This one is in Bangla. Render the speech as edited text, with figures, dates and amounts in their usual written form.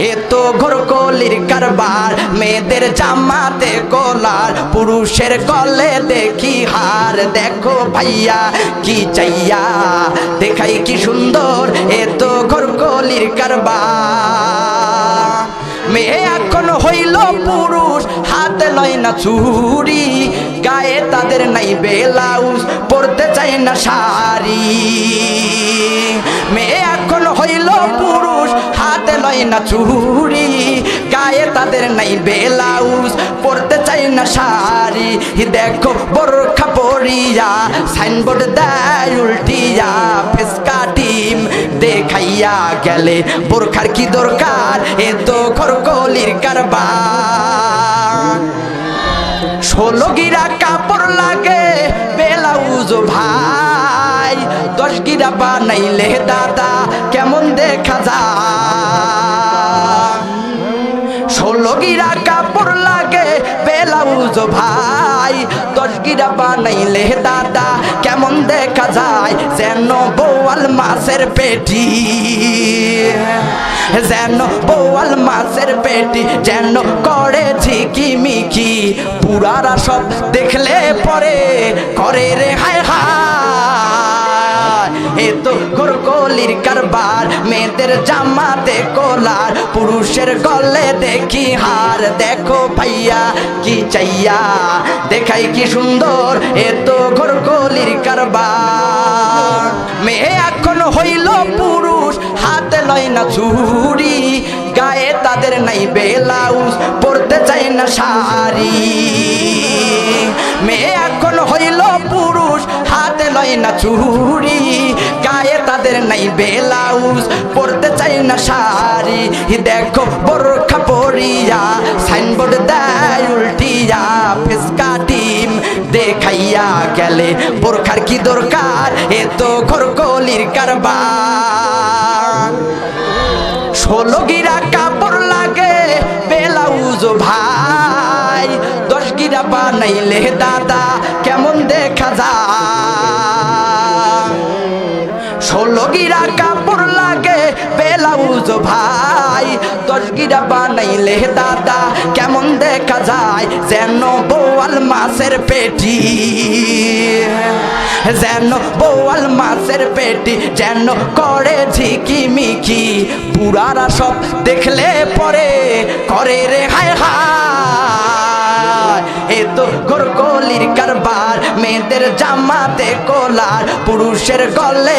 এ তো ঘোরকলির কারবার, মেয়েদের জামাতে কলার, পুরুষের গলে দেখি হার। দেখো ভাইয়া কি চাইয়া দেখাই কি সুন্দর, এ তো ঘোরকলির কারবার। মেয়ে এখন হইল পুরুষ, হাতে লয় না চুড়ি, গায়ে তাদের নাই ব্লাউজ, পরতে চায় না শাড়ি। মেয়ে এখন হইল পুরুষ, হাতে লয় না চুড়ি, গায়ে তাদের নাই ব্লাউজ, পরতে চায় না শাড়ি। দেখো বোরখা পরিয়া সাইনবোর্ড দেয় উল্টিয়া, ফেসকা ডিম দেখাইয়া গেলে বোরখার কি দরকার, এ তো ঘোরকলির কারবার। 16 গিরা কাপড় লাগে ব্লাউজ ভাই, 10 গিরা বানাইলে দাদা কেমন দেখা যায়। 16 গিরা কাপড় লাগে ব্লাউজ ভাই, 10 গিরা বানাইলে দাদা কেমন দেখা যায়। যেন বোয়াল মাছের পেটি, যেন বোয়াল মাছের পেটি, যেন করে ঝিকিমিকি, পুরারা সব দেখলে পরে করে রে হায় হায়। এ তো ঘোরকলির কারবার, মেয়েদের জামাতে কলার, পুরুষের গলে দেখি হার। দেখো ভাইয়া কি চাইয়া দেখাই কি সুন্দর, এ তো ঘোরকলির কারবার। মেয়ে এখন হইল পুরুষ, হাতে লয় না চুড়ি, গায়ে তাদের নাই ব্লাউজ, পরতে চায় না শাড়ি। মেয়ে এখন হইল পুরুষ, হাতে লয় না চুড়ি, গায়ে তাদের নাই ব্লাউজ, পরতে চায় না শাড়ি। দেখো বোরখা পরিয়া সাইনবোর্ড দেয় উল্টিয়া, ফেসকা ডিম দেখাইয়া গেলে বোরখার কি দরকার, এ তো ঘোরকলির কারবার। 16 গিরা কাপড় লাগে ব্লাউজ ভাই, 10 গিরা বানাইলে দাদা কেমন দেখা যায়। 16 গিরা কাপড় লাগে ব্লাউজ ভাই, 10 গিরা বানাইলে দাদা কেমন দেখা যায়। যেন বোয়াল মাছের পেটি, যেন বোয়াল মাছের পেটি, যেন করে ঝিকিমিকি, পুরারা সব দেখলে পরে করে রে হায় হায়। এ তো ঘোরকলির কারবার, মেয়েদের জামাতে কলার, পুরুষের গলে